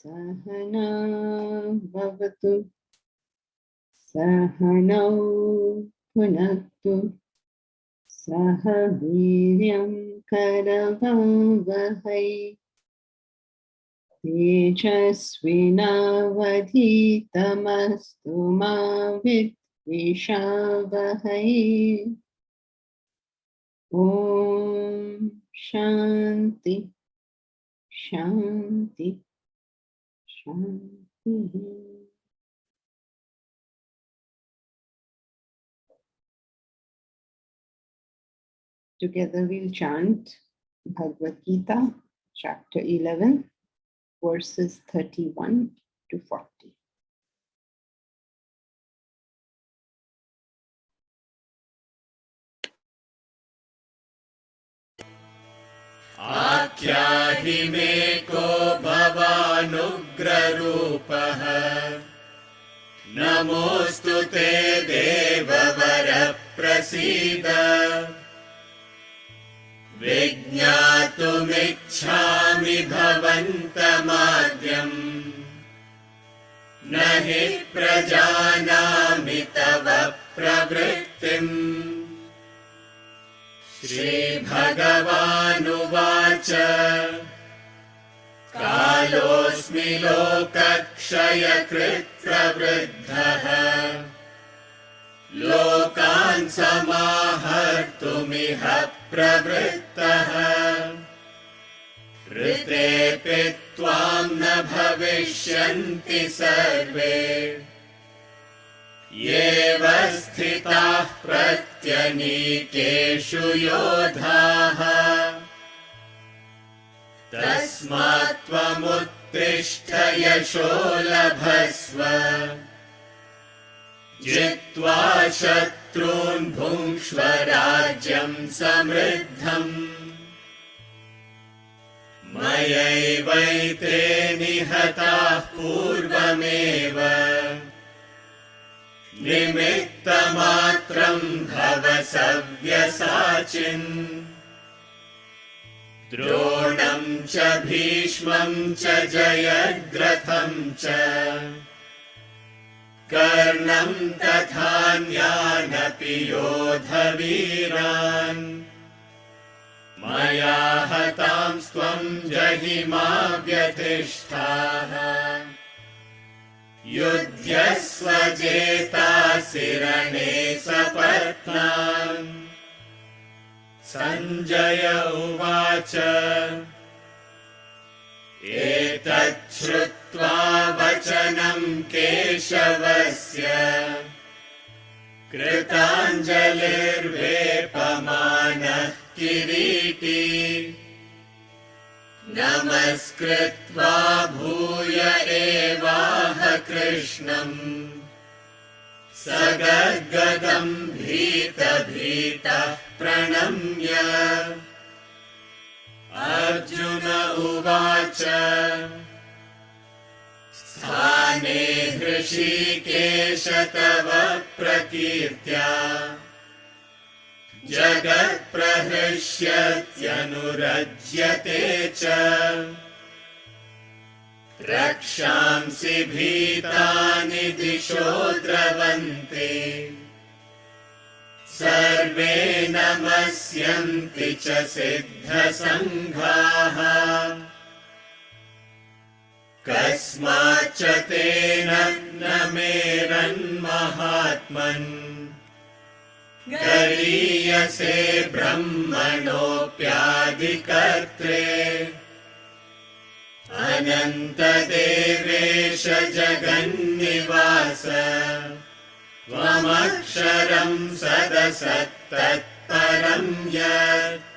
सहना भवतु सहनौ भुनक्तु सह वीर्यं करवावहै तेजस्विनावधीतमस्तु मा विद्विषावहै। ॐ शान्ति शान्ति शान्तिः। Together we'll chant Bhagavad Gita, chapter 11, verses 31 to 40. आख्याहि मे को भवानुग्ररूपः नमोऽस्तु ते देववर प्रसीद विज्ञातुमिच्छामि भवन्तमाद्यम् न हि प्रजानामि तव प्रवृत्तिम्। श्रीभगवानुवाच कालोऽस्मि लोकक्षयकृत् प्रवृद्धः लोकान् समाहर्तुमिह प्रवृत्तः ऋतेऽपि त्वां न भविष्यन्ति सर्वे येव स्थिताः प्रत्यनीकेषु योधाः तस्मात् त्वमुत्तिष्ठ यशो लभस्व जित्वा शत्रून् भुङ्क्ष्व राज्यं समृद्धम्। मयैवैते निहताः पूर्वमेव निमित्तमात्रं भव सव्यसाचिन्। द्रोणं च भीष्मं च जयद्रथं च कर्णं तथान्यानपि योधवीरान् मया हतांस्त्वं जहिमा व्यतिष्ठाः युध्यस्व जेतासि रणे सपत्नान्। सञ्जय उवाच एतत् श्रुत्वा वचनं केशवस्य कृताञ्जलिर्वेपमानः किरीटी नमस्कृत्वा भूय एवाह कृष्णम् सगद्गदं भीतभीतः प्रणम्य। अर्जुन उवाच स्थाने हृषीकेश तव प्रकीर्त्या जगत्प्रहृष्यत्यनुरज्यते च रक्षांसि भीतानि दिशो द्रवन्ति सर्वे नमस्यन्ति च सिद्धसङ्घाः। कस्माच्च तेन न मेरन्महात्मन् गरीयसे ब्रह्मणोऽप्यादिकर्त्रे अनन्तदेवेश जगन्निवास त्वमक्षरं सदसत्तत्परं यत्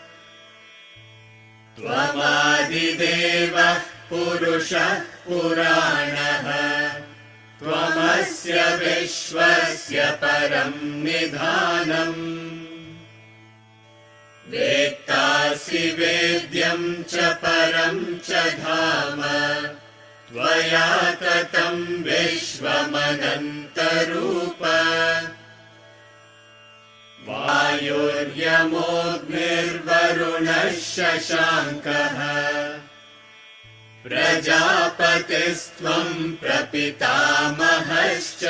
त्वमादिदेवः पुरुषः पुराणः त्वमस्य विश्वस्य परं निधानम्। वेत्तासि वेद्यं च परं च धाम त्वया विश्वमनन्तरूप वायुर्यमोऽग्निर्वरुणः शशाङ्कः प्रजापतिस्त्वं प्रपितामहश्च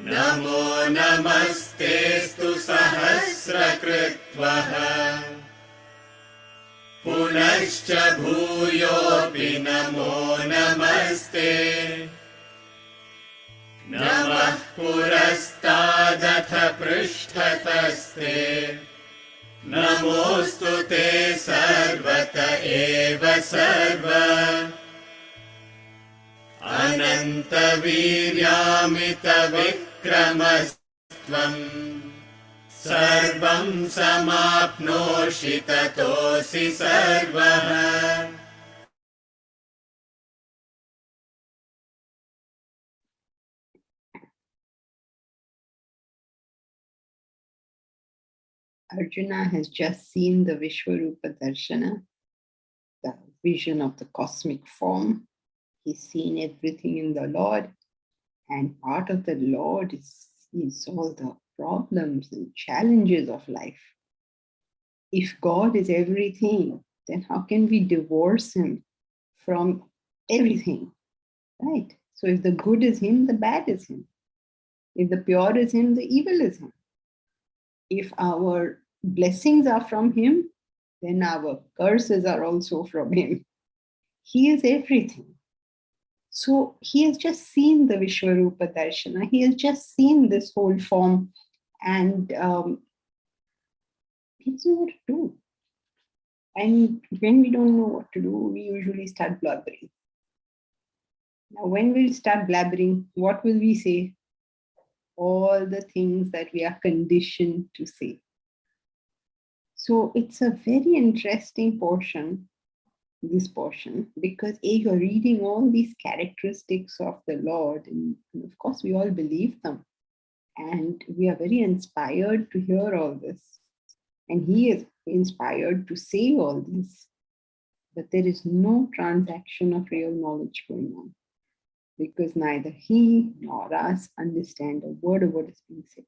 नमो नमस्तेऽस्तु सहस्रकृत्वः पुनश्च भूयोऽपि नमो नमस्ते नमः पुरस्तादथ पृष्ठतस्ते नमोऽस्तु ते सर्वत एव सर्व अनन्तवीर्यामितविक्रमस्त्वम् सर्वं समाप्नोषि ततोऽसि सर्वः Arjuna has just seen the Vishwarupa Darshana, the vision of the cosmic form. He's seen everything in the Lord, and part of the Lord is all the problems and challenges of life. If God is everything, then how can we divorce him from everything, right? So if the good is him, the bad is him. If the pure is him, the evil is him. If our blessings are from him, then our curses are also from him. He is everything. So he has just seen the Vishwarupa Darshana. He has just seen this whole form, and he doesn't know what to do. And when we don't know what to do, we usually start blabbering. Now, when we'll start blabbering, what will we say? All the things that we are conditioned to say. So it's a very interesting portion, this portion, because you're reading all these characteristics of the Lord, and of course we all believe them, and we are very inspired to hear all this, and he is inspired to say all this, but there is no transaction of real knowledge going on, because neither he nor us understand a word of what is being said.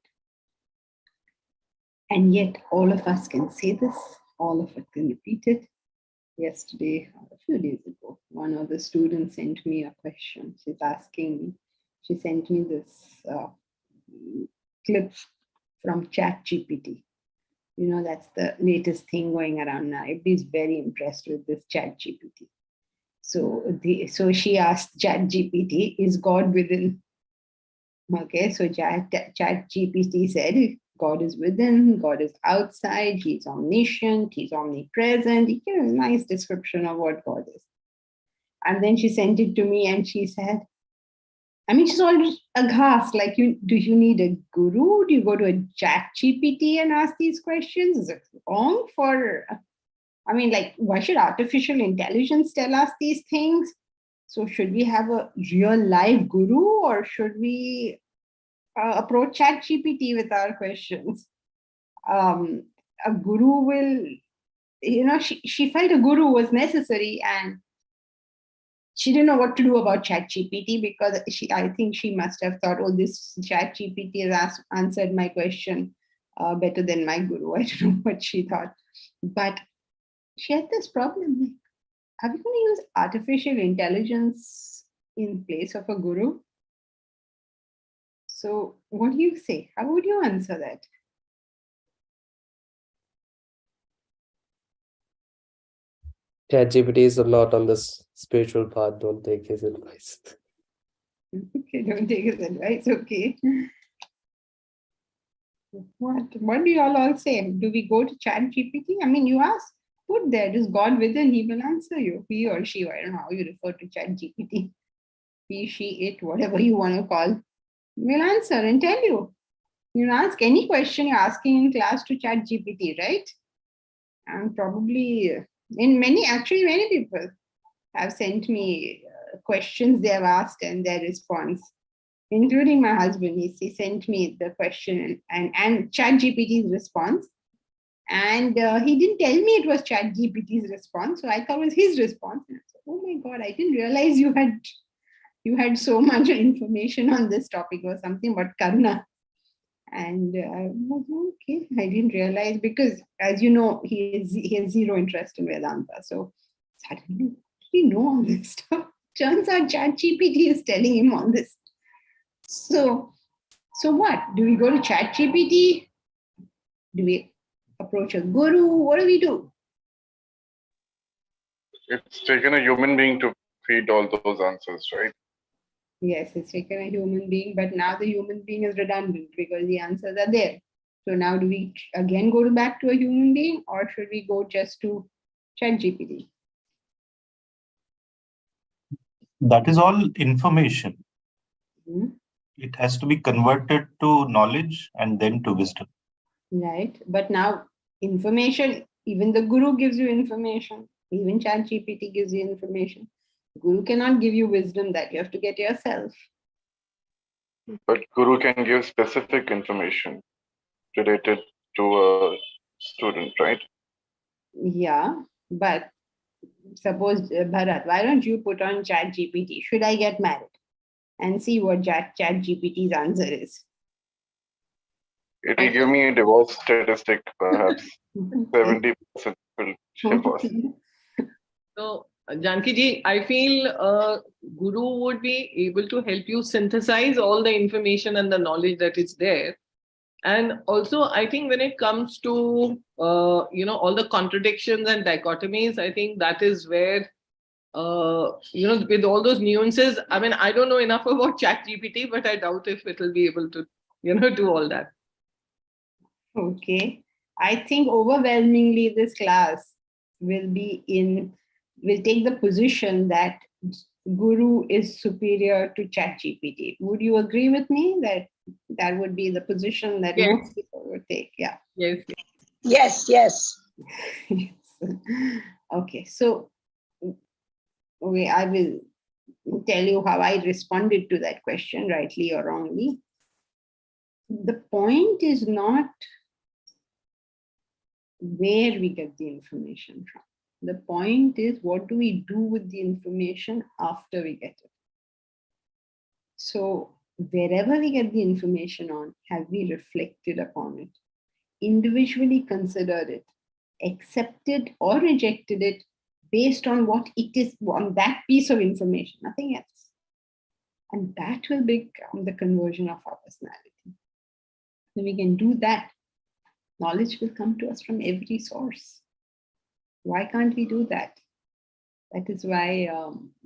And yet all of us can say this, all of us can repeat it. Yesterday, a few days ago, one of the students sent me a question. She's asking me, she sent me this clip from ChatGPT. You know, that's the latest thing going around now. Everybody's very impressed with this ChatGPT. So she asked ChatGPT, is God within? Okay, so ChatGPT said, God is within, God is outside, he's omniscient, he's omnipresent. He gave a nice description of what God is. And then she sent it to me and she said, she's always aghast, like, do you need a guru? Do you go to a ChatGPT and ask these questions? Is it wrong for, why should artificial intelligence tell us these things? So should we have a real live guru, or should we approach ChatGPT with our questions? A guru will, she felt a guru was necessary, and she didn't know what to do about ChatGPT, because I think she must have thought, oh, this ChatGPT has answered my question better than my guru. I don't know what she thought. But she had this problem, like, are we going to use artificial intelligence in place of a guru? So what do you say? How would you answer that? ChatGPT is a lot on this spiritual path. Don't take his advice. Okay, don't take his advice. Okay. What do you all say? Do we go to ChatGPT? You ask, put there, is God within? He will answer you. He or she, I don't know how you refer to ChatGPT. He, she, it, whatever you want to call, will answer and tell you. You ask any question you're asking in class to ChatGPT, right? And probably many people have sent me questions they have asked and their response, including my husband. He sent me the question and ChatGPT's response. And he didn't tell me it was ChatGPT's response. So I thought it was his response. And I said, oh my God, I didn't realize you had so much information on this topic or something about karna. And I was okay. I didn't realize, because as you know, he has zero interest in Vedanta. So suddenly he know all this stuff. Turns out ChatGPT is telling him all this. So what? Do we go to ChatGPT? Do we approach a guru? What do we do? It's taken a human being to feed all those answers, right? Yes, it's taken a human being, but now the human being is redundant because the answers are there. So now do we again go back to a human being, or should we go just to ChatGPT? That is all information. Hmm? It has to be converted to knowledge and then to wisdom. Right. But now information, even the guru gives you information, even ChatGPT gives you information. Guru cannot give you wisdom, that you have to get yourself. But Guru can give specific information related to a student, right? Yeah, but suppose Bharat, why don't you put on ChatGPT? Should I get married? And see what ChatGPT's answer is. It will give me a divorce statistic, perhaps 70% will divorce. So, Janki ji, I feel Guru would be able to help you synthesize all the information and the knowledge that is there. And also, I think when it comes to, all the contradictions and dichotomies, I think that is where, with all those nuances, I mean, I don't know enough about ChatGPT, but I doubt if it will be able to, do all that. Okay. I think overwhelmingly this class will take the position that Guru is superior to ChatGPT. Would you agree with me that would be the position that Yes. most people would take? Yeah. Yes. Yes, yes. Okay. So okay, I will tell you how I responded to that question, rightly or wrongly. The point is not where we get the information from. The point is, what do we do with the information after we get it? So wherever we get the information on, have we reflected upon it, individually considered it, accepted or rejected it based on what it is, on that piece of information, nothing else? And that will become the conversion of our personality. When we can do that, knowledge will come to us from every source. Why can't we do that? That is why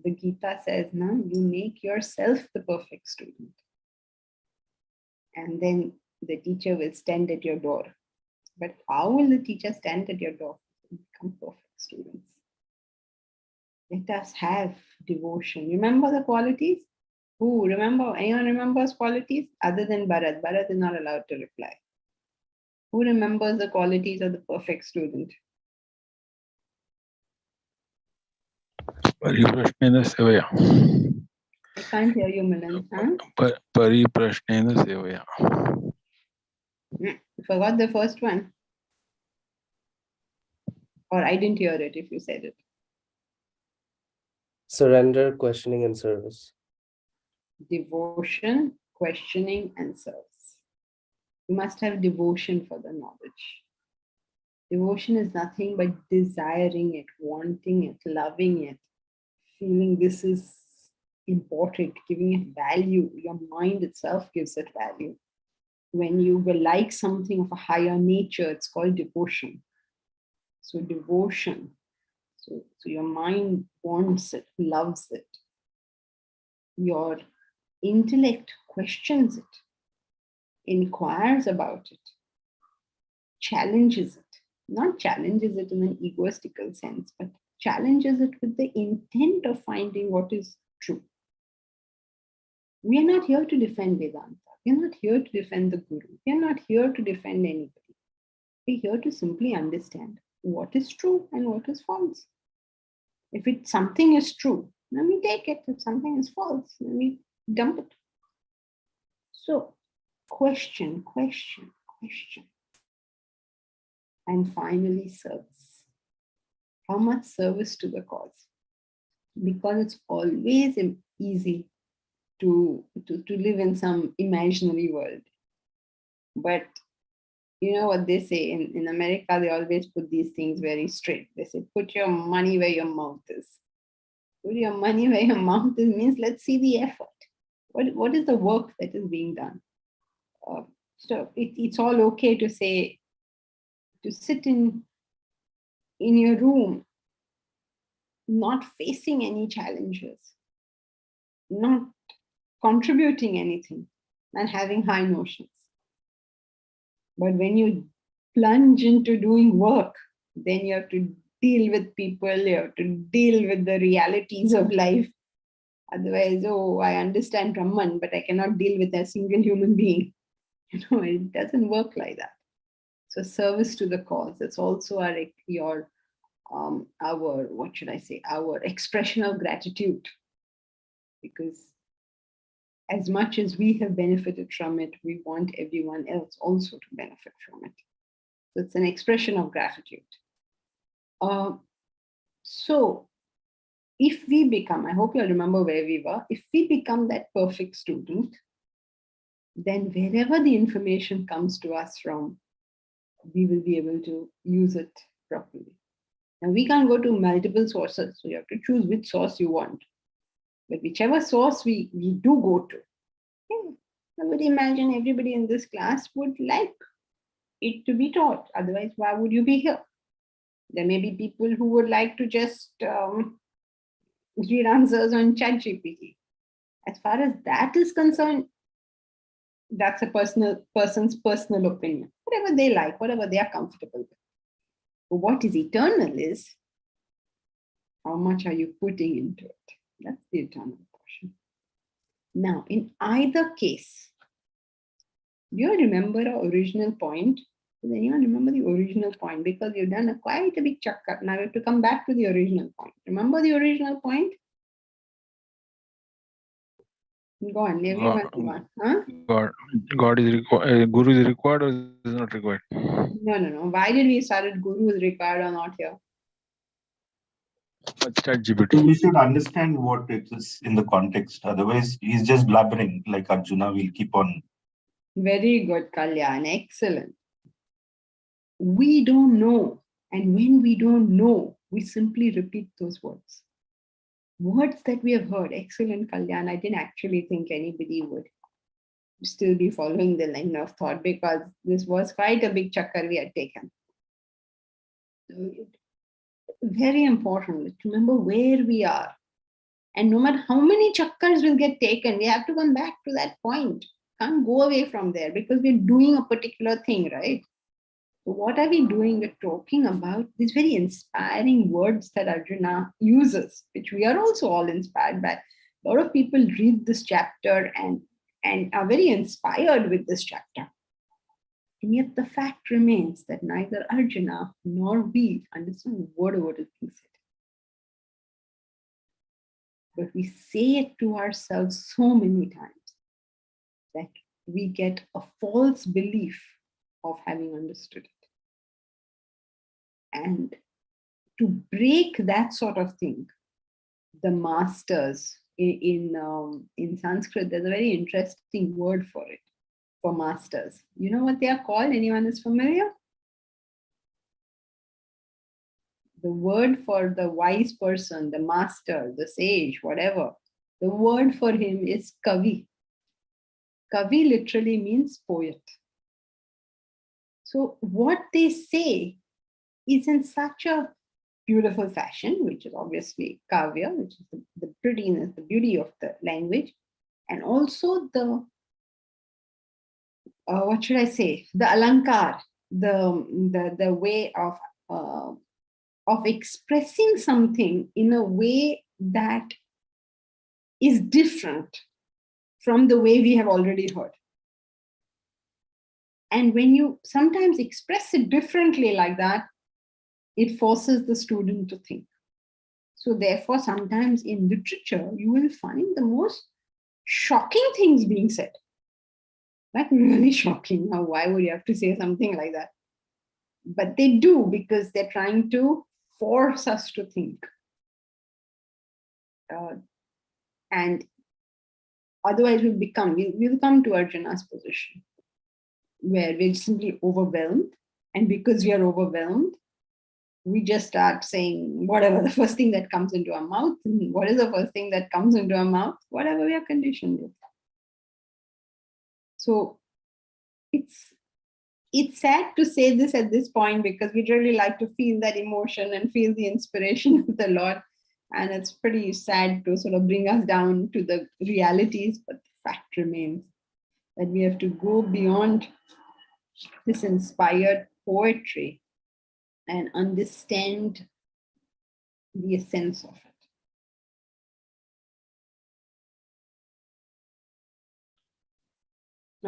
the Gita says, no, you make yourself the perfect student. And then the teacher will stand at your door. But how will the teacher stand at your door and become perfect students? Let us have devotion. Remember the qualities? Anyone remembers qualities? Other than Bharat. Bharat is not allowed to reply. Who remembers the qualities of the perfect student? Pariprashnena sevaya. I can't hear you, Milan. Huh? Pariprashnena sevaya. Forgot the first one. Or I didn't hear it if you said it. Surrender, questioning, and service. Devotion, questioning, and service. You must have devotion for the knowledge. Devotion is nothing but desiring it, wanting it, loving it, feeling this is important, giving it value. Your mind itself gives it value. When you will like something of a higher nature, it's called devotion. So devotion. So your mind wants it, loves it. Your intellect questions it, inquires about it, challenges it. Not challenges it in an egoistical sense, but challenges it with the intent of finding what is true. We are not here to defend Vedanta. We are not here to defend the Guru. We are not here to defend anybody. We are here to simply understand what is true and what is false. If something is true, then we take it. If something is false, then we dump it. So question. And finally, service. How much service to the cause? because it's always easy to live in some imaginary world. But you know what they say in America, they always put these things very straight. They say, put your money where your mouth is. Put your money where your mouth is means let's see the effort. What is the work that is being done? So it's all okay to say, to sit in your room, not facing any challenges, not contributing anything, and having high notions. But when you plunge into doing work, then you have to deal with people, you have to deal with the realities of life. Otherwise, oh, I understand Brahman, but I cannot deal with a single human being. You know, it doesn't work like that. So service to the cause, it's also our what should I say, our expression of gratitude. Because as much as we have benefited from it, we want everyone else also to benefit from it. So it's an expression of gratitude. So if we become, I hope you'll remember where we were, if we become that perfect student, then wherever the information comes to us from, we will be able to use it properly. Now we can't go to multiple sources, so you have to choose which source you want. But whichever source we do go to, I would imagine everybody in this class would like it to be taught. Otherwise, why would you be here? There may be people who would like to just read answers on ChatGPT. As far as that is concerned, that's a person's personal opinion. Whatever they like, whatever they are comfortable with. But what is eternal is how much are you putting into it? That's the eternal portion. Now, in either case, do you remember our original point? Does anyone remember the original point? Because you've done quite a big chakkar. Now we have to come back to the original point. Remember the original point? Go on, everyone. Huh? God is required. Guru is required or is not required? No. Why did we start Guru is required or not here? ChatGPT. We should understand what it is in the context. Otherwise, he's just blabbering like Arjuna. We'll keep on. Very good, Kalyan. Excellent. We don't know. And when we don't know, we simply repeat those words. Words that we have heard. Excellent, Kalyan. I didn't actually think anybody would still be following the line of thought because this was quite a big chakkar we had taken. Very important to remember where we are. And no matter how many chakkars will get taken, we have to come back to that point. Can't go away from there because we're doing a particular thing, right? So what are we doing? We're talking about these very inspiring words that Arjuna uses, which we are also all inspired by. A lot of people read this chapter and are very inspired with this chapter. And yet the fact remains that neither Arjuna nor we understand a word of what is being said. But we say it to ourselves so many times that we get a false belief of having understood it. And to break that sort of thing, the masters in Sanskrit, there's a very interesting word for it, for masters. You know what they are called? Anyone is familiar? The word for the wise person, the master, the sage, whatever, the word for him is kavi. Kavi literally means poet. So what they say is in such a beautiful fashion, which is obviously kavya, which is the prettiness, the beauty of the language, and also the, what should I say, the alankar, the way of expressing something in a way that is different from the way we have already heard. And when you sometimes express it differently like that, it forces the student to think. So therefore, sometimes in literature, you will find the most shocking things being said. Like really shocking. Now, why would you have to say something like that? But they do because they're trying to force us to think. And otherwise we'll come to Arjuna's position, where we're simply overwhelmed. And because we are overwhelmed, we just start saying whatever the first thing that comes into our mouth. And what is the first thing that comes into our mouth? Whatever we are conditioned with. So it's sad to say this at this point, because we'd really like to feel that emotion and feel the inspiration of the Lord. And it's pretty sad to sort of bring us down to the realities, but the fact remains that we have to go beyond this inspired poetry and understand the essence of it.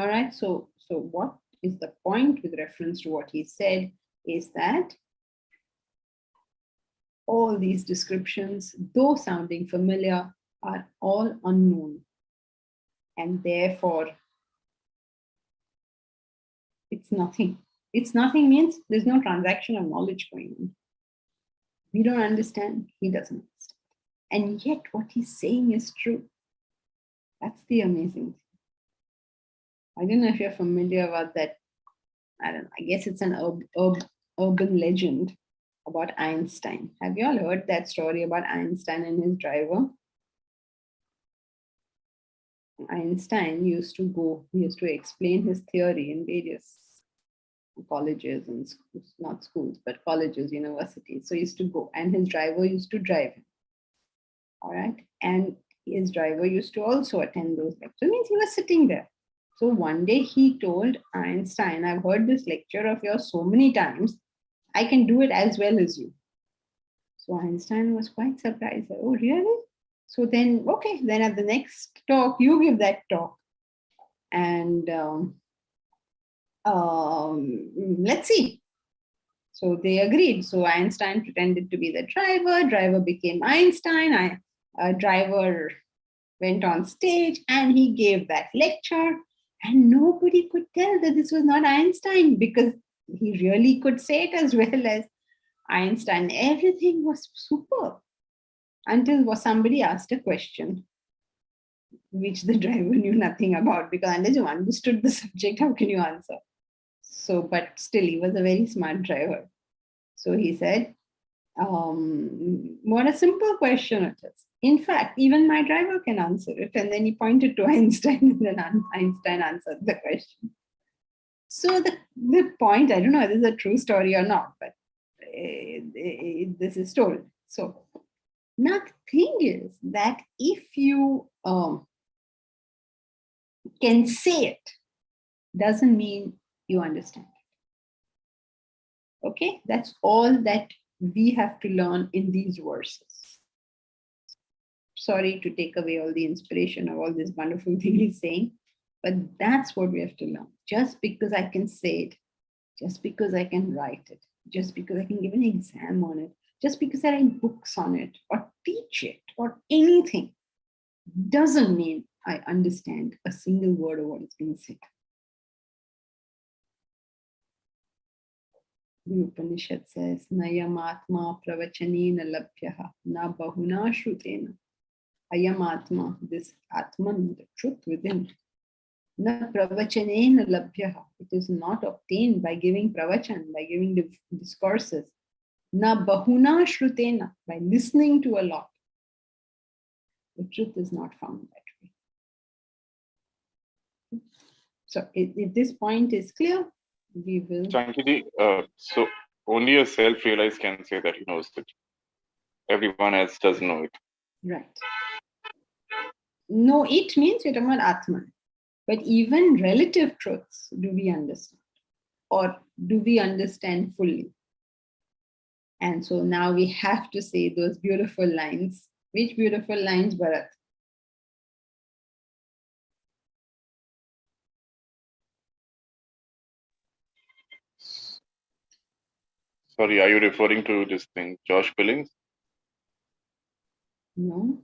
All right, so what is the point with reference to what he said is that all these descriptions, though sounding familiar, are all unknown. And therefore, it's nothing. It's nothing means there's no transaction of knowledge going on. We don't understand, he doesn't understand. And yet what he's saying is true. That's the amazing thing. I don't know if you're familiar about that. I don't know, I guess it's an urban legend about Einstein. Have you all heard that story about Einstein and his driver? Einstein used to explain his theory in various colleges and schools, not schools, but colleges, universities. So he used to go, and his driver used to drive him. All right. And his driver used to also attend those lectures. It means he was sitting there. So one day he told Einstein, I've heard this lecture of yours so many times, I can do it as well as you. So Einstein was quite surprised. Oh, really? So then, okay, then at the next talk, you give that talk. And let's see. So they agreed. So Einstein pretended to be the driver became Einstein, driver went on stage and he gave that lecture, and nobody could tell that this was not Einstein, because he really could say it as well as Einstein. Everything was superb until somebody asked a question which the driver knew nothing about, because unless you understood the subject, how can you answer? So, but still, he was a very smart driver. So he said, what a simple question it is. In fact, even my driver can answer it. And then he pointed to Einstein, and then Einstein answered the question. So the point, I don't know if this is a true story or not, but this is told. So now the thing is that if you can say it, doesn't mean you understand it. Okay, that's all that we have to learn in these verses. Sorry to take away all the inspiration of all this wonderful thing he's saying, but that's what we have to learn. Just because I can say it, just because I can write it, just because I can give an exam on it, just because I write books on it or teach it or anything, doesn't mean I understand a single word of what is being said. The Upanishad says, Nayam Atma Pravachanena Labhyaha Na Bahuna Shrutena. Ayam Atma, this Atman, the truth within. Na Pravachanena Labhyaha. It is not obtained by giving pravachan, by giving discourses. Na Bahuna Shrutena, by listening to a lot. The truth is not found that way. So if this point is clear, we will. Jankiji, so only a self-realized can say that he knows it. Everyone else doesn't know it. Right. No, it means you're talking about Atman. But even relative truths, do we understand? Or do we understand fully? And so now we have to say those beautiful lines. Which beautiful lines, Bharat? Sorry, are you referring to this thing, Josh Billings? No.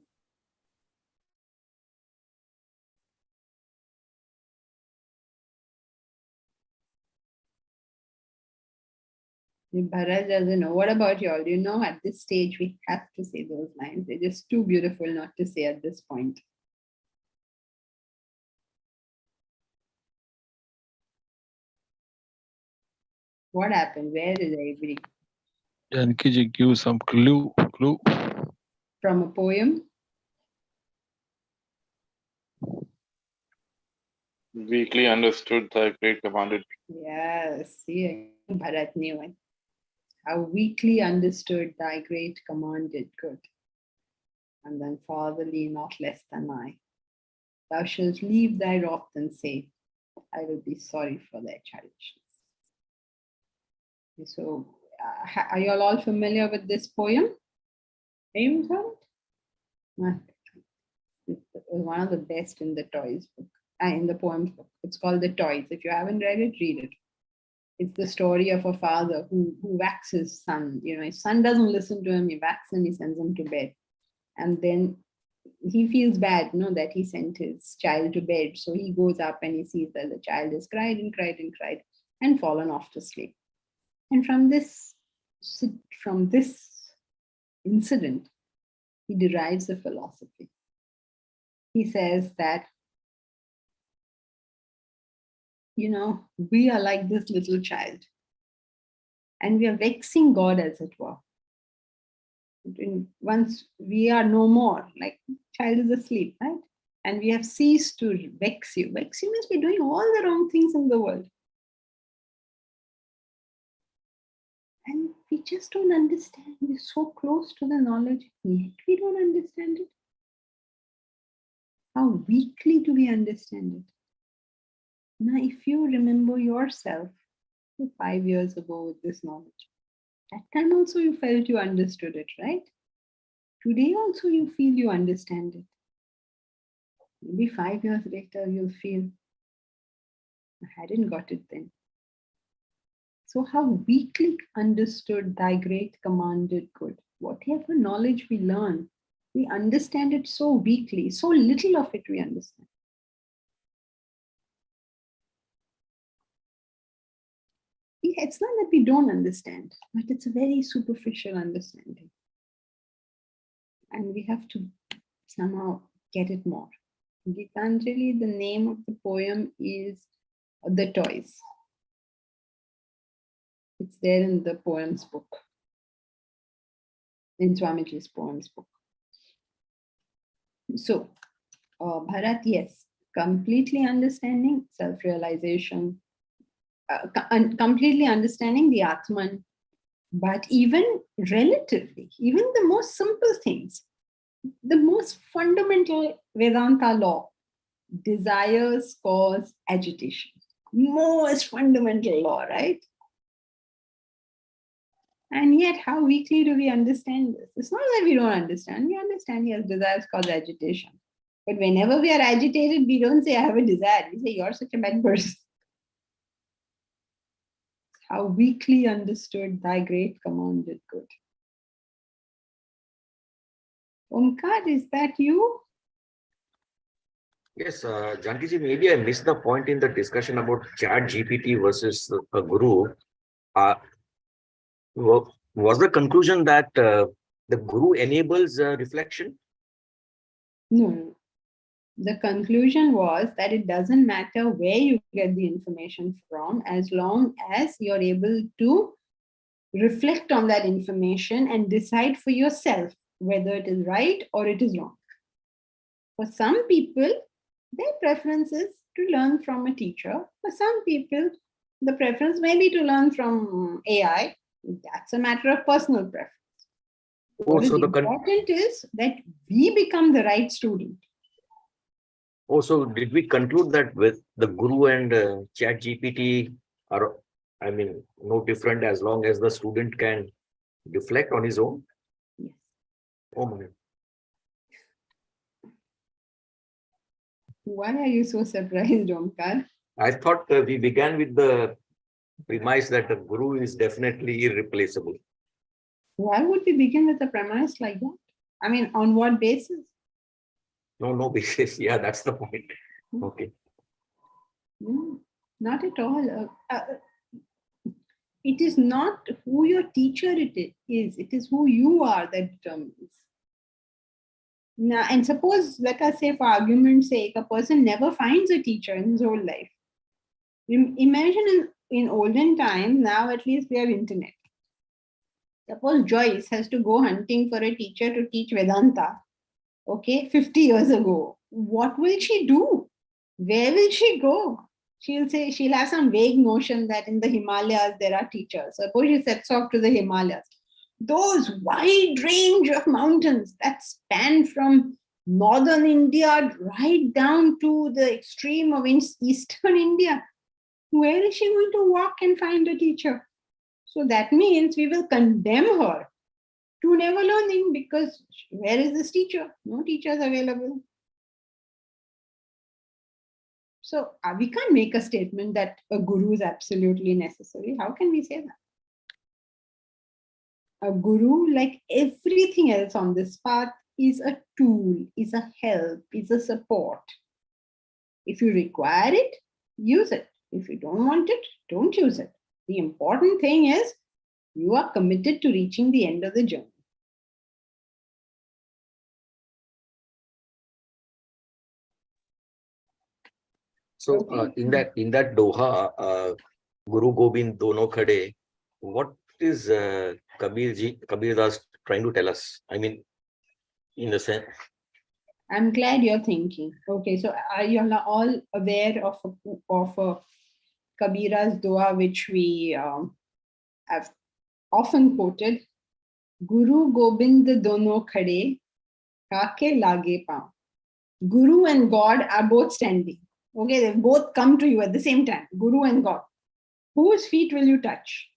Bharat doesn't know. What about you all? You know, at this stage, we have to say those lines. They're just too beautiful not to say at this point. What happened? Where is everybody? Janki ji, give some clue. From a poem? Weakly understood thy great commanded. Yes, see, Bharat knew it. How weakly understood thy great commanded good. And then fatherly, not less than I. Thou shalt leave thy wrath and say, I will be sorry for their childishness. So, are you all familiar with this poem? Names on it? It was one of the best in the toys book, in the poems book. It's called The Toys. If you haven't read it, read it. It's the story of a father who whacks his son. You know, his son doesn't listen to him. He whacks him. He sends him to bed, and then he feels bad, that he sent his child to bed. So he goes up and he sees that the child has cried and cried and cried and fallen off to sleep. And from this incident, he derives a philosophy. He says that, we are like this little child, and we are vexing God, as it were. Once we are no more, like child is asleep, right? And we have ceased to vex you. Vex you means we're doing all the wrong things in the world. And we just don't understand. We're so close to the knowledge, yet we don't understand it. How weakly do we understand it? Now, if you remember yourself 5 years ago with this knowledge, that time also you felt you understood it, right? Today also you feel you understand it. Maybe 5 years later you'll feel, I hadn't got it then. So how weakly understood thy great commanded good. Whatever knowledge we learn, we understand it so weakly, so little of it we understand. It's not that we don't understand, but it's a very superficial understanding. And we have to somehow get it more. Gitanjali, the name of the poem is The Toys. It's there in the poems book, in Swamiji's poems book. So, Bharat, yes, completely understanding self-realization, completely understanding the Atman, but even relatively, even the most simple things, the most fundamental Vedanta law, desires cause agitation. Most fundamental law, right? And yet, how weakly do we understand this? It's not that we don't understand. We understand, yes, desires cause agitation. But whenever we are agitated, we don't say, I have a desire. We say, you're such a bad person. How weakly understood thy great commanded good. Omkar, is that you? Yes, Janki ji, maybe I missed the point in the discussion about Chat GPT versus a guru. Was the conclusion that the guru enables reflection? No. The conclusion was that it doesn't matter where you get the information from, as long as you're able to reflect on that information and decide for yourself whether it is right or it is wrong. For some people, their preference is to learn from a teacher. For some people, the preference may be to learn from AI. That's a matter of personal preference. What is important is that we become the right student. Also, did we conclude that with the guru and Chat GPT are, no different as long as the student can reflect on his own? Yes. Oh my. Why are you so surprised, Omkar? I thought we began with the premise that the guru is definitely irreplaceable. Why would we begin with a premise like that? I mean, on what basis? No basis. Yeah, that's the point. Okay. No, not at all. It is not who your teacher it is who you are that determines. Now, and suppose, let us say, for argument's sake, a person never finds a teacher in his whole life. Imagine in olden times, now at least we have internet. Suppose Joyce has to go hunting for a teacher to teach Vedanta, okay, 50 years ago. What will she do? Where will she go? She'll say, she'll have some vague notion that in the Himalayas there are teachers. Suppose she sets off to the Himalayas. Those wide range of mountains that span from northern India right down to the extreme of eastern India. Where is she going to walk and find a teacher? So that means we will condemn her to never learning, because where is this teacher? No teachers available. So we can't make a statement that a guru is absolutely necessary. How can we say that? A guru, like everything else on this path, is a tool, is a help, is a support. If you require it, use it. If you don't want it, don't use it. The important thing is you are committed to reaching the end of the journey. So Okay. in that doha, Guru Gobind Dono Khade, what is Kabir Das trying to tell us? I mean, in the sense. I'm glad you're thinking. Okay, so are you all aware of Kabira's Doha, which we have often quoted? Guru Gobind Dono Khade, Kake Lage Paun. Guru and God are both standing. Okay, they both come to you at the same time, Guru and God. Whose feet will you touch?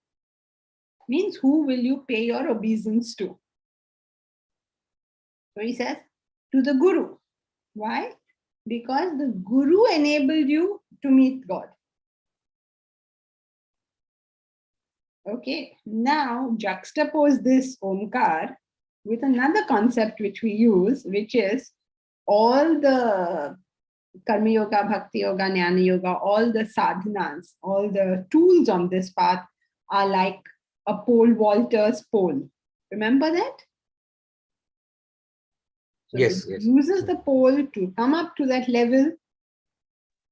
Means who will you pay your obeisance to? So he says, to the Guru. Why? Because the Guru enabled you to meet God. Okay, now juxtapose this Omkar with another concept which we use, which is all the Karma Yoga, Bhakti Yoga, Jnana Yoga, all the sadhanas, all the tools on this path are like a pole vaulter's pole. Remember that? So Yes, he yes. uses the pole to come up to that level,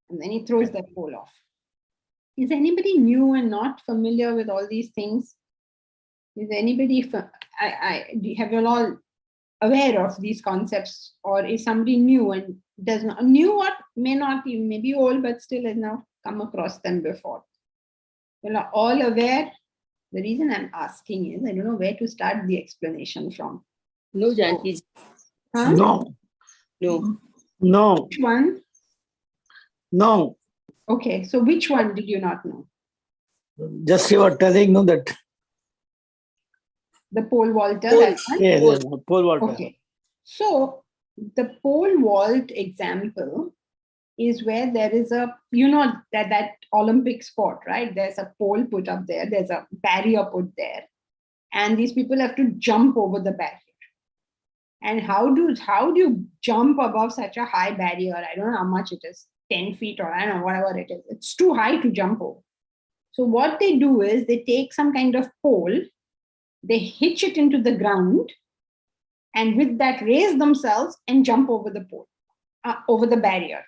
and then he throws that pole off. Is anybody new and not familiar with all these things? Is anybody, have you all aware of these concepts, or is somebody new and does not, new or may not be, maybe old, but still has not come across them before? You are all aware. The reason I'm asking is I don't know where to start the explanation from. No, Janki. Huh? No. Which one? No. Okay, so which one did you not know? Just you were telling no that. The pole vaulter. That one? Yeah, the pole vaulter. Okay. So the pole vault example is where there is a, that Olympic sport, right? There's a pole put up there. There's a barrier put there. And these people have to jump over the barrier. And how do you jump above such a high barrier? I don't know how much it is, 10 feet or I don't know, whatever it is. It's too high to jump over. So what they do is they take some kind of pole, they hitch it into the ground, and with that raise themselves and jump over the pole, over the barrier.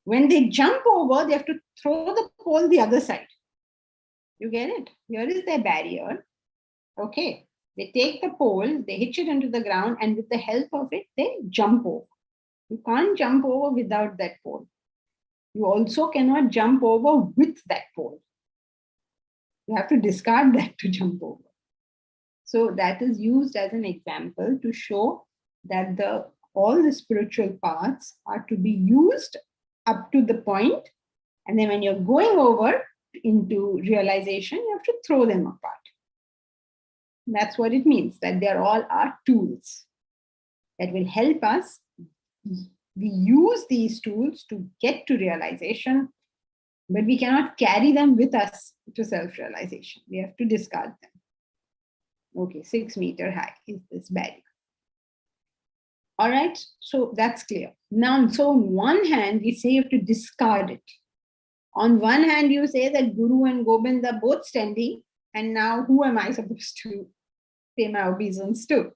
When they jump over, they have to throw the pole the other side. You get it? Here is their barrier. Okay. They take the pole, they hitch it into the ground, and with the help of it, they jump over. You can't jump over without that pole. You also cannot jump over with that pole. You have to discard that to jump over. So that is used as an example to show that all the spiritual paths are to be used up to the point, and then when you're going over into realization, you have to throw them apart. That's what it means, that they're all our tools that will help us. We use these tools to get to realization, but we cannot carry them with us to self-realization. We have to discard them. Okay, 6 meter high is this barrier. All right, so that's clear. Now, so on one hand, we say you have to discard it. On one hand, you say that Guru and Gobind are both standing, and now who am I supposed to pay my obeisance to?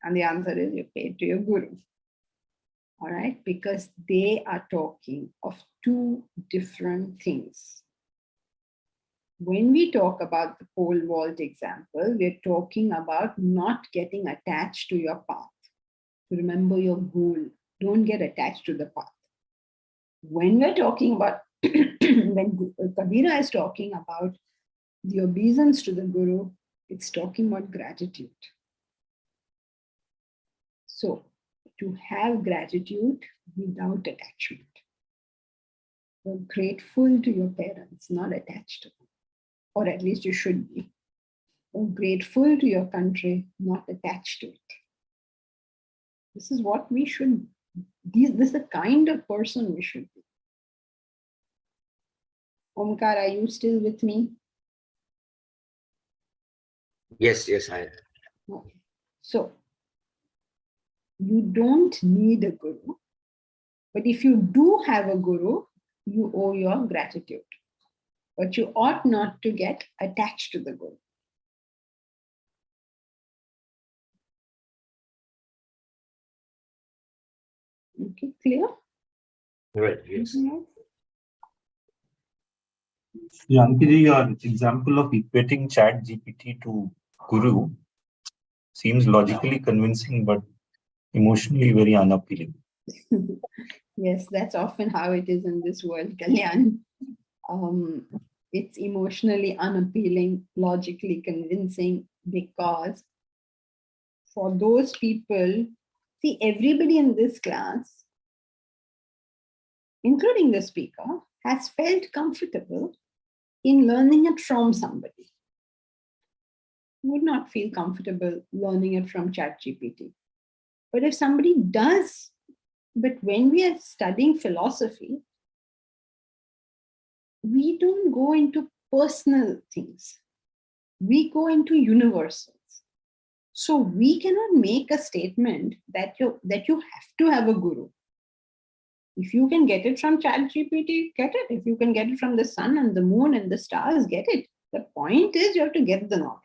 And the answer is you pay to your Guru. All right, because they are talking of two different things. When we talk about the pole vault example, we're talking about not getting attached to your path. Remember your goal. Don't get attached to the path. When we're talking about, when Kabira is talking about the obeisance to the Guru, it's talking about gratitude. So, to have gratitude without attachment. You're grateful to your parents, not attached to them. Or at least you should be. You're grateful to your country, not attached to it. This is what we should be. This is the kind of person we should be. Omkar, are you still with me? Yes, I am. Okay. So, you don't need a guru, but if you do have a guru, you owe your gratitude. But you ought not to get attached to the guru. Okay, clear? Right, yes. Janki, your example of equating Chat GPT to Guru seems logically convincing, but emotionally very unappealing. Yes, that's often how it is in this world, Kalyan. It's emotionally unappealing, logically convincing, because for those people, see, everybody in this class, including the speaker, has felt comfortable in learning it from somebody. Would not feel comfortable learning it from ChatGPT. But if somebody does, but when we are studying philosophy, we don't go into personal things. We go into universals. So we cannot make a statement that you have to have a guru. If you can get it from ChatGPT, get it. If you can get it from the sun and the moon and the stars, get it. The point is you have to get the knowledge.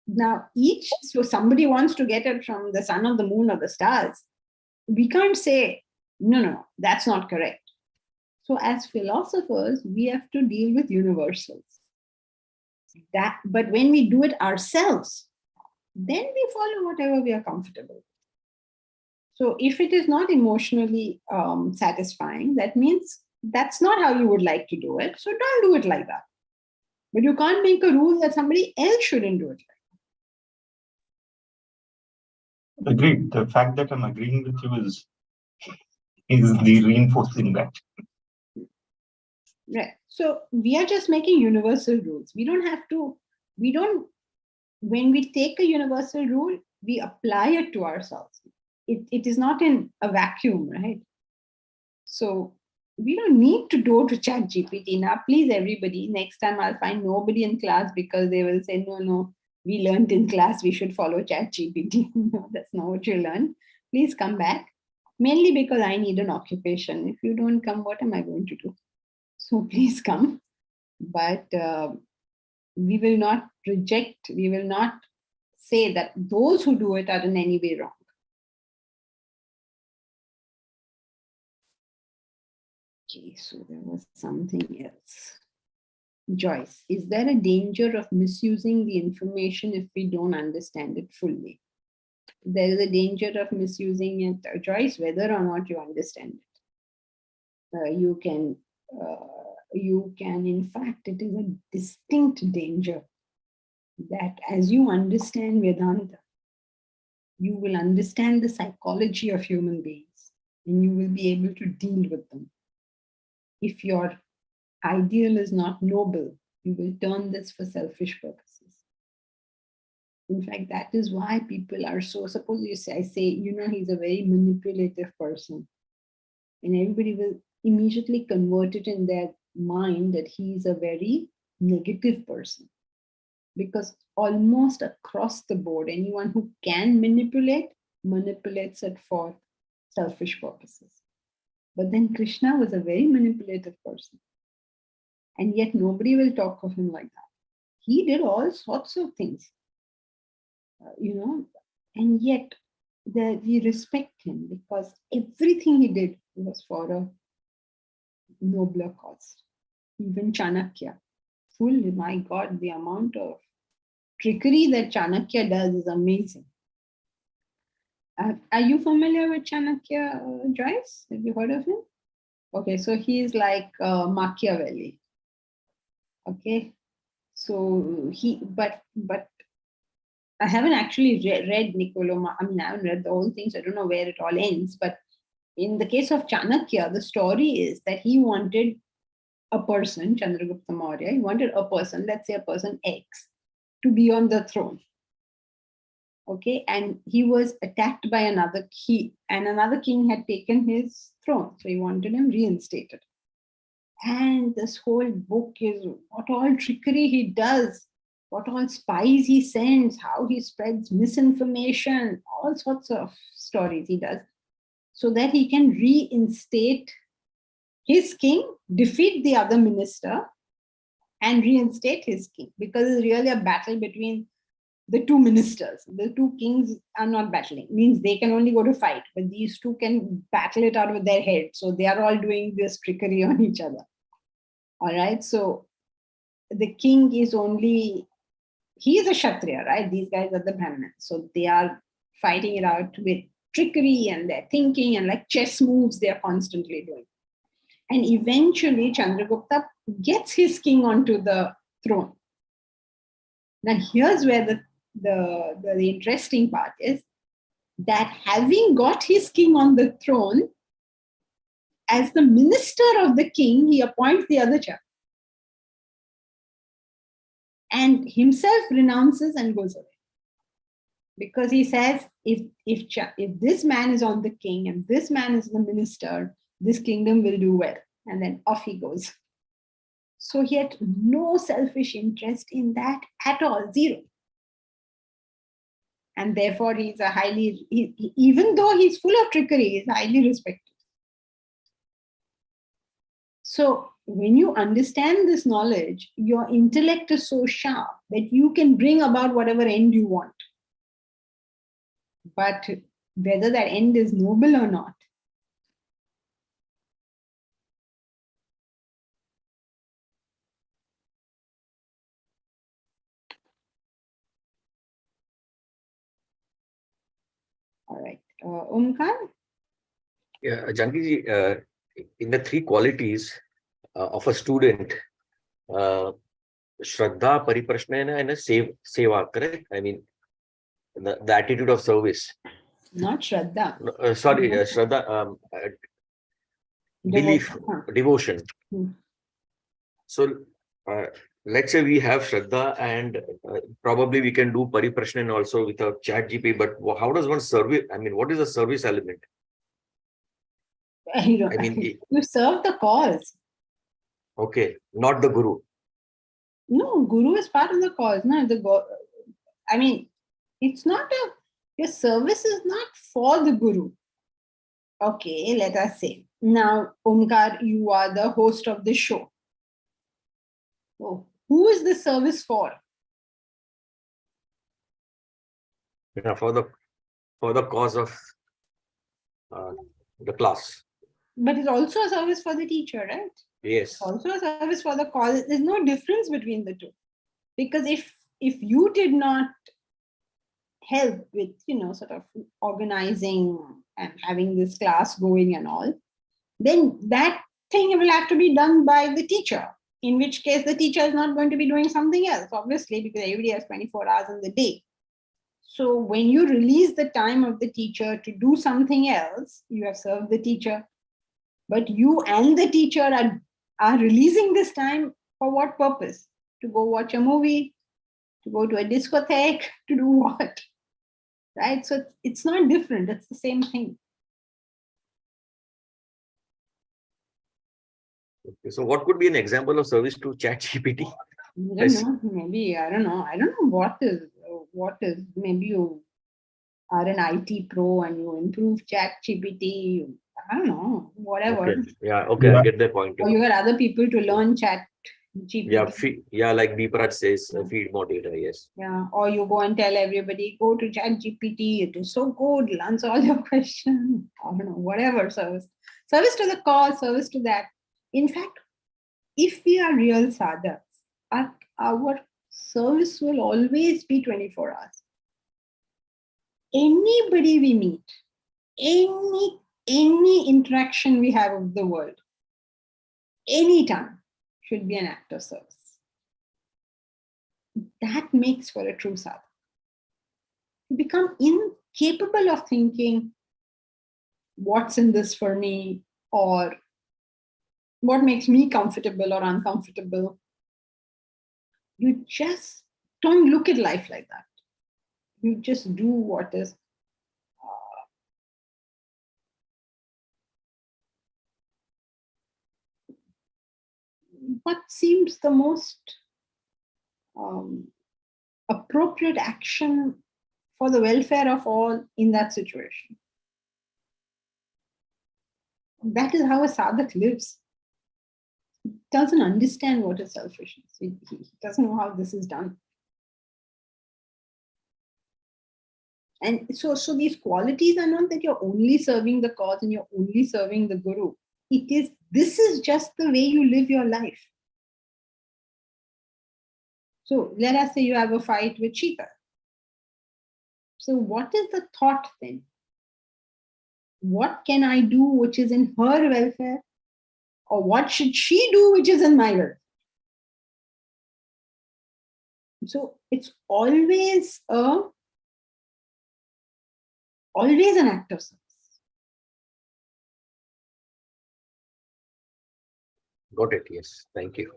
Now, so somebody wants to get it from the sun or the moon or the stars. We can't say, no, that's not correct. So as philosophers, we have to deal with universals. But when we do it ourselves, then we follow whatever we are comfortable with. So if it is not emotionally satisfying, that means that's not how you would like to do it. So don't do it like that. But you can't make a rule that somebody else shouldn't do it like that. Agreed. The fact that I'm agreeing with you is the reinforcing that. Right. So we are just making universal rules. When we take a universal rule, we apply it to ourselves. It is not in a vacuum, right? So we don't need to go to ChatGPT. Now, please, everybody, next time I'll find nobody in class because they will say, no, we learned in class, we should follow ChatGPT. No, that's not what you learn. Please come back. Mainly because I need an occupation. If you don't come, what am I going to do? So please come. But we will not reject, we will not say that those who do it are in any way wrong. Okay, so there was something else. Joyce, is there a danger of misusing the information if we don't understand it fully? There is a danger of misusing it, Joyce, whether or not you understand it. You can, in fact, it is a distinct danger that as you understand Vedanta, you will understand the psychology of human beings and you will be able to deal with them. If your ideal is not noble, you will turn this for selfish purposes. In fact, that is why people are so, suppose I say, he's a very manipulative person. And everybody will immediately convert it in their mind that he is a very negative person. Because almost across the board, anyone who can manipulates it for selfish purposes. But then Krishna was a very manipulative person. And yet nobody will talk of him like that. He did all sorts of things, and yet we respect him because everything he did was for a nobler cause. Even Chanakya, my God, the amount of trickery that Chanakya does is amazing. Are you familiar with Chanakya, Joyce? Have you heard of him? Okay, so he is like Machiavelli. Okay, so but I haven't actually read Niccolo. I mean, I haven't read the whole thing, so I don't know where it all ends. But in the case of Chanakya, the story is that he wanted a person, Chandragupta Maurya, he wanted a person, let's say a person X, to be on the throne. Okay, and he was attacked by another king, and another king had taken his throne, so he wanted him reinstated. And this whole book is what all trickery he does, what all spies he sends, how he spreads misinformation, all sorts of stories he does, so that he can reinstate his king, defeat the other minister, and reinstate his king. Because it's really a battle between the two ministers. The two kings are not battling, means they can only go to fight, but these two can battle it out with their heads. So they are all doing this trickery on each other. All right, so the king is only, he is a Kshatriya, right? These guys are the Brahmins. So they are fighting it out with trickery and their thinking and like chess moves they are constantly doing. And eventually Chandragupta gets his king onto the throne. Now here's where the interesting part is that having got his king on the throne, as the minister of the king, he appoints the other chap. And himself renounces and goes away. Because he says, if this man is on the king and this man is the minister, this kingdom will do well. And then off he goes. So he had no selfish interest in that at all, zero. And therefore he's even though he's full of trickery, he's highly respected. So when you understand this knowledge, your intellect is so sharp that you can bring about whatever end you want. But whether that end is noble or not, all right. Omkar? Yeah, Janki, in the three qualities of a student, Shraddha, Pariprashnena, and a Seva, correct? I mean, the attitude of service. Not Shraddha. Shraddha, belief, devotion. So, let's say we have Shraddha and probably we can do Pariprashnan also with a chat GP, but how does one service? I mean, what is the service element? You serve the cause. Okay, not the Guru. No, Guru is part of the cause. No, I mean, it's not your service is not for the Guru. Okay, let us say. Now, Omkar, you are the host of the show. So, who is the service for? Yeah, for the cause of the class. But it's also a service for the teacher, right? Yes. It's also a service for the cause. There's no difference between the two. Because if you did not help with, sort of organizing and having this class going and all, then that thing will have to be done by the teacher. In which case, the teacher is not going to be doing something else, obviously, because everybody has 24 hours in the day. So when you release the time of the teacher to do something else, you have served the teacher. But you and the teacher are releasing this time for what purpose? To go watch a movie, to go to a discotheque, to do what? Right? So it's not different. It's the same thing. Okay, so what could be an example of service to ChatGPT? I don't know. Maybe, I don't know. I don't know what is. Maybe you are an IT pro and you improve ChatGPT. I don't know, whatever. Okay. Yeah. Okay. I get that point. Or you get other people to learn chat GPT. Yeah. Like Deeparaj says, feed more data. Yes. Yeah. Or you go and tell everybody, go to chat GPT. It is so good. It'll answer all your questions. I don't know, whatever service. Service to the cause, service to that. In fact, if we are real sadhaks, our service will always be 24 hours. Anybody we meet, any interaction we have with the world, anytime, should be an act of service. That makes for a true sadhak. You become incapable of thinking, what's in this for me, or what makes me comfortable or uncomfortable. You just don't look at life like that. You just do what is what seems the most appropriate action for the welfare of all in that situation. That is how a sadhak lives. He doesn't understand what is selfishness. He doesn't know how this is done. And so these qualities are not that you're only serving the cause and you're only serving the guru. This is just the way you live your life. So let us say you have a fight with Cheetah. So what is the thought then? What can I do which is in her welfare? Or what should she do which is in my welfare? So it's always an act of service. Got it. Yes. Thank you.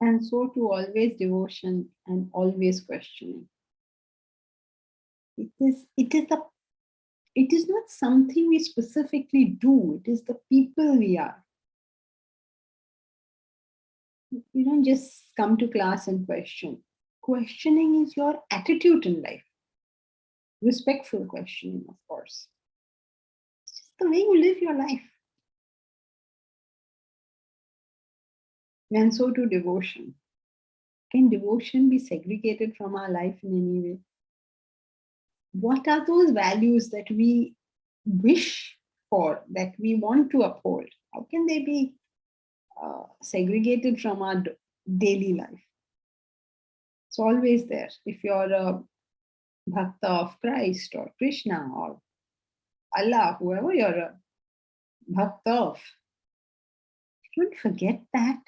And so to always devotion and always questioning. It is not something we specifically do. It is the people we are. You don't just come to class and question. Questioning is your attitude in life. Respectful questioning, of course. It's just the way you live your life. And so to devotion. Can devotion be segregated from our life in any way? What are those values that we wish for, that we want to uphold? How can they be segregated from our daily life? It's always there. If you're a bhakta of Christ or Krishna or Allah, whoever you're a bhakta of, don't forget that.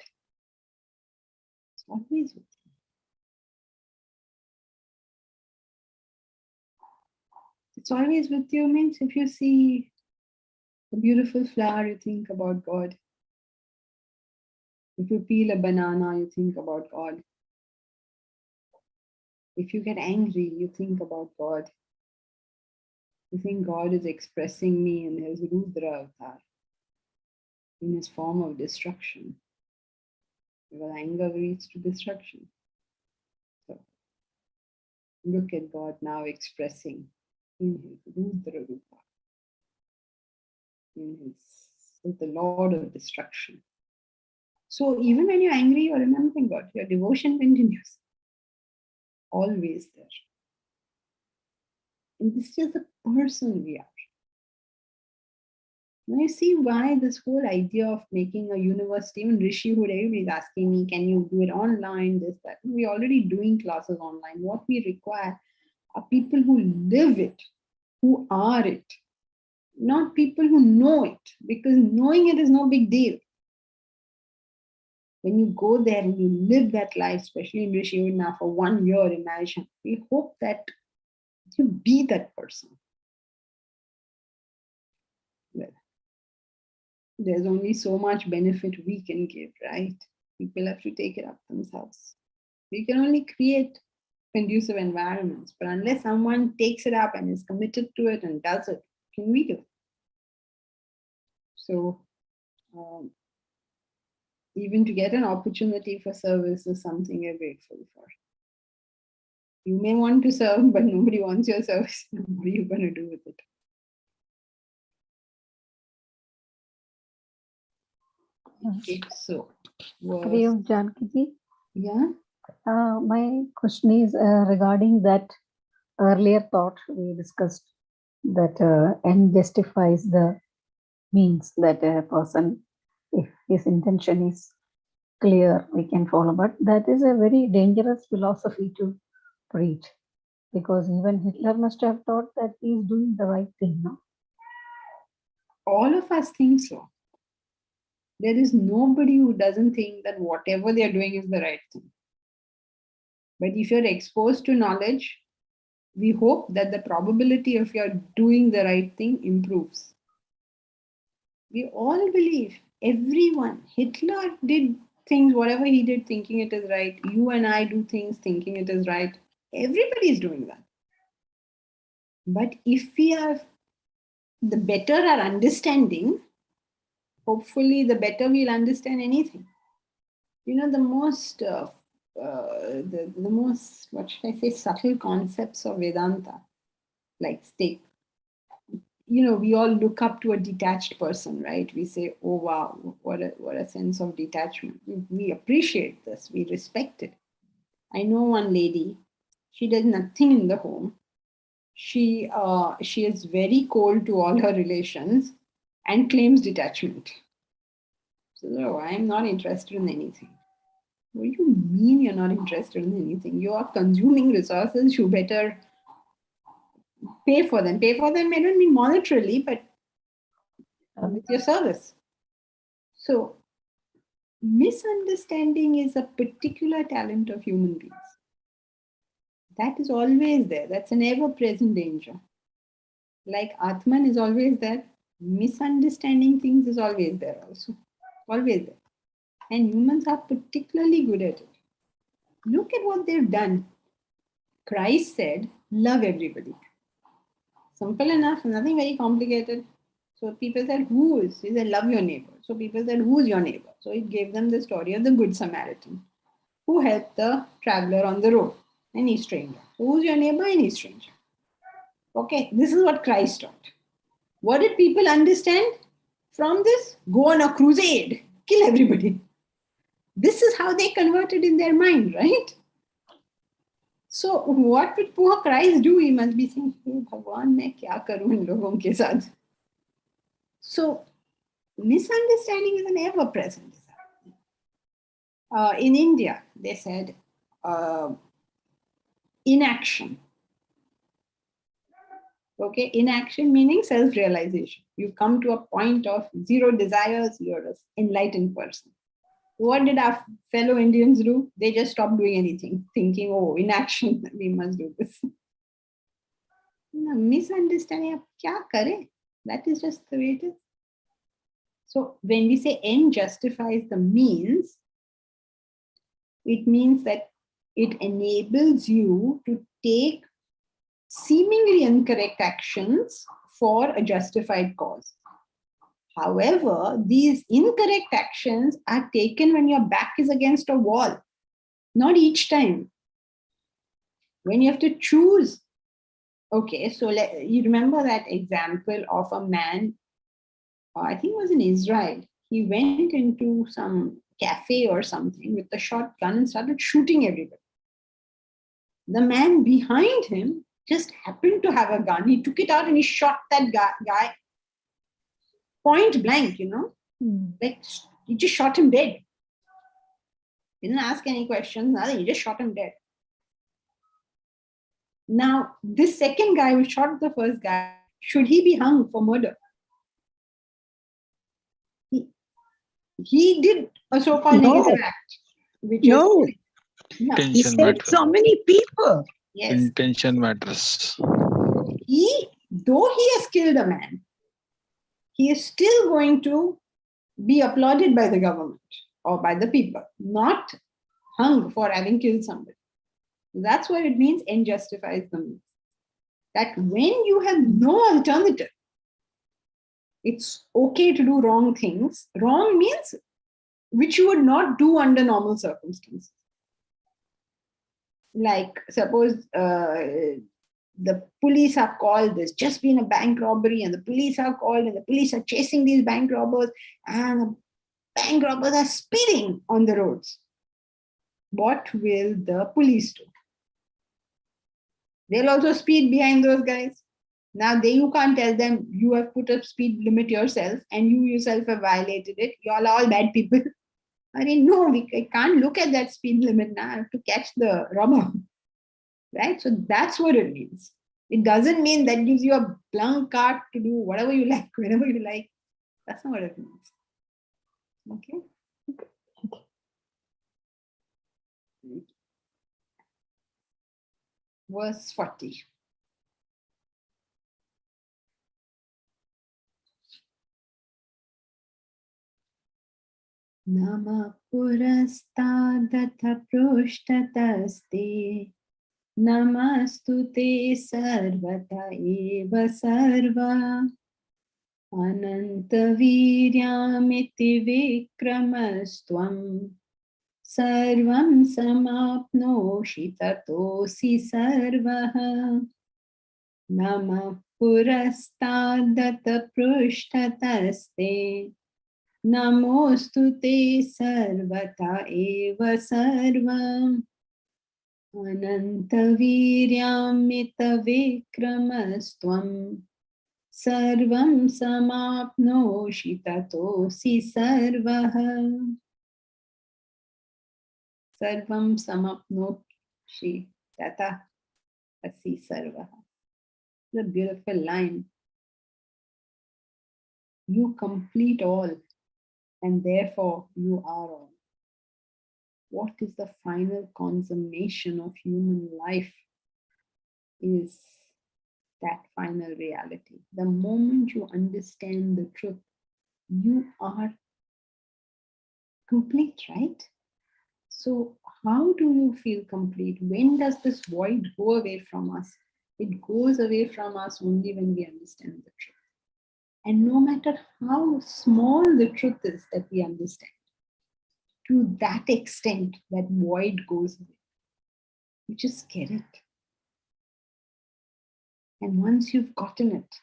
It's always with you. It's always with you means if you see a beautiful flower, you think about God. If you peel a banana, you think about God. If you get angry, you think about God. You think God is expressing me in his Rudra avatar, in his form of destruction. Because anger leads to destruction. So look at God now expressing in his Rudra Rupa, as the Lord of destruction. So even when you're angry, you're remembering God. Your devotion continues. Always there. And this is the person we are. Now you see why this whole idea of making a university, even Rishihood, everybody's asking me, can you do it online, this, that. We're already doing classes online. What we require are people who live it, who are it, not people who know it, because knowing it is no big deal. When you go there and you live that life, especially in Rishihood now for 1 year, imagine, we hope that you be that person. Well, there's only so much benefit we can give, right? People have to take it up themselves. We can only create conducive environments. But unless someone takes it up and is committed to it and does it, can we do it? So even to get an opportunity for service is something you're grateful for. You may want to serve, but nobody wants your service. What are you going to do with it? Okay, so Hariom Janaki. Yeah. My question is regarding that earlier thought we discussed, that end justifies the means, that a person, if his intention is clear, we can follow. But that is a very dangerous philosophy to preach, because even Hitler must have thought that he is doing the right thing, no? All of us think so. There is nobody who doesn't think that whatever they're doing is the right thing. But if you're exposed to knowledge, we hope that the probability of your doing the right thing improves. We all believe, everyone. Hitler did things, whatever he did, thinking it is right. You and I do things thinking it is right. Everybody is doing that. But if we are, the better our understanding, hopefully the better we'll understand anything. You know, the most, the most, what should I say, subtle concepts of Vedanta, like stake. You know, we all look up to a detached person, right? We say, oh, wow, what a sense of detachment. We appreciate this. We respect it. I know one lady, she does nothing in the home. She is very cold to all her relations and claims detachment. So, no, I'm not interested in anything. What do you mean you're not interested in anything? You are consuming resources, you better pay for them. Pay for them may not mean monetarily, but with your service. So, misunderstanding is a particular talent of human beings. That is always there. That's an ever-present danger. Like Atman is always there, misunderstanding things is always there also. Always there. And humans are particularly good at it. Look at what they've done. Christ said, love everybody. Simple enough, nothing very complicated. So people said, who is? He said, love your neighbor. So people said, who is your neighbor? So he gave them the story of the Good Samaritan, who helped the traveler on the road, any stranger. So who's your neighbor? Any stranger. Okay, this is what Christ taught. What did people understand from this? Go on a crusade, kill everybody. This is how they converted in their mind, right? So what would poor Christ do? He must be saying, hey, Bhagwan, main kya karu in logon ke saath? So misunderstanding is an ever-present disaster. In India, they said inaction. Okay, inaction meaning self-realization. You come to a point of zero desires, you're an enlightened person. What did our fellow Indians do? They just stopped doing anything, thinking, oh, inaction, we must do this. Misunderstanding, kya kare? That is just the way it is. So when we say end justifies the means, it means that it enables you to take seemingly incorrect actions for a justified cause. However, these incorrect actions are taken when your back is against a wall, not each time. When you have to choose. Okay, so you remember that example of a man, I think it was in Israel. He went into some cafe or something with a shotgun and started shooting everybody. The man behind him just happened to have a gun. He took it out and he shot that guy point blank, you know, like he just shot him dead. He didn't ask any questions, nothing, he just shot him dead. Now, this second guy who shot the first guy, should he be hung for murder? He did a so-called negative act. Which is, Intention saved matters. so many people. Yes. Intention matters. Though he has killed a man, he is still going to be applauded by the government or by the people, not hung for having killed somebody. That's what it means, end justifies the means. That when you have no alternative, it's okay to do wrong things. Wrong means which you would not do under normal circumstances. Like suppose the police are called, there's just been a bank robbery and the police are called and the police are chasing these bank robbers and the bank robbers are speeding on the roads. What will the police do? They'll also speed behind those guys. Now you can't tell them you have put a speed limit yourself and you yourself have violated it. You all are all bad people. I mean, no, I can't look at that speed limit now. I have to catch the robber. Right? So that's what it means. It doesn't mean that gives you a blank card to do whatever you like, whenever you like. That's not what it means. Okay? Verse 40. Nama purastadata prushtataste Namastute sarvata eva sarva Ananta viryamiti vikramastvam Sarvam samapnoshi tatosi sarvaha Nama purastadata prushtataste Namostute sarvata eva sarva Anantaviryamita vikramastvam Sarvam samapnoshi tatosi sarvaha Sarvam samapnoshi tata asi sarvaha. The beautiful line. You complete all and therefore you are all. What is the final consummation of human life is that final reality. The moment you understand the truth, you are complete, right? So how do you feel complete? When does this void go away from us? It goes away from us only when we understand the truth. And no matter how small the truth is that we understand, to that extent, that void goes away. You just get it. And once you've gotten it,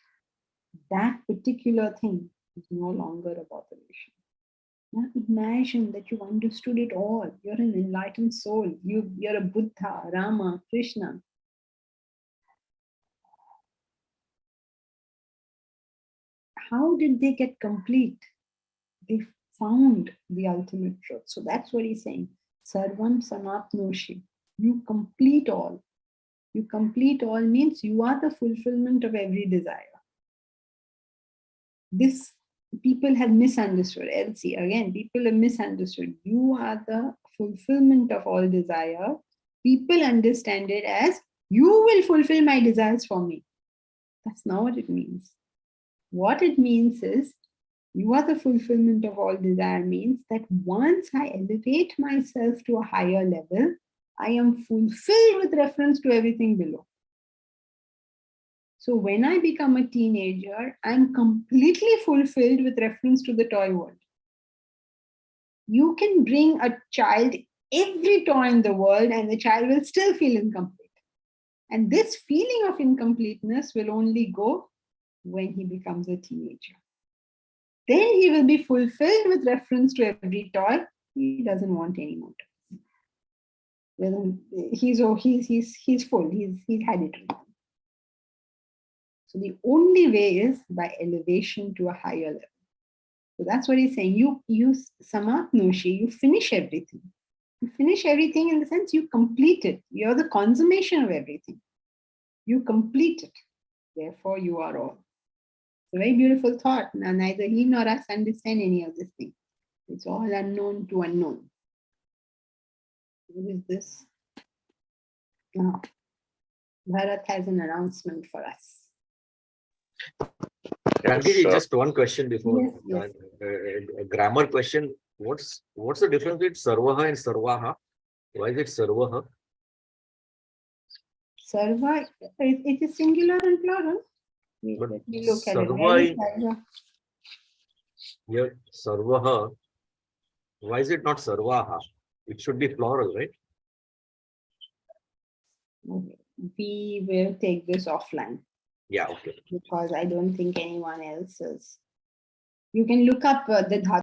that particular thing is no longer a botheration. Now imagine that you've understood it all. You're an enlightened soul. You're a Buddha, Rama, Krishna. How did they get complete? They found the ultimate truth. So that's what he's saying. Sarvam samapnoshi. You complete all. You complete all means you are the fulfillment of every desire. This people have misunderstood. Elsie, again, people have misunderstood. You are the fulfillment of all desire. People understand it as you will fulfill my desires for me. That's not what it means. What it means is you are the fulfillment of all desire means that once I elevate myself to a higher level, I am fulfilled with reference to everything below. So when I become a teenager, I'm completely fulfilled with reference to the toy world. You can bring a child every toy in the world and the child will still feel incomplete. And this feeling of incompleteness will only go when he becomes a teenager. Then he will be fulfilled with reference to every toy. He doesn't want any more toys. He's full. He's had it. So the only way is by elevation to a higher level. So that's what he's saying. You samapnoshi, you finish everything. You finish everything in the sense you complete it. You're the consummation of everything. You complete it. Therefore, you are all. It's a very beautiful thought. Now, neither he nor us understand any of this thing. It's all unknown to unknown. What is this? Now, Bharat has an announcement for us. Rangi, just one question before. Yes. A grammar question. What's the difference between sarvaha and sarvaha? Why is it sarvaha? Sarva, it is singular and plural. But Let me look at it. sarva Where is is- sarva? Here, sarvaha. Why is it not sarvaha? It should be plural, right? Okay. We will take this offline Yeah, okay. because I don't think anyone else is. You can look up the dhatu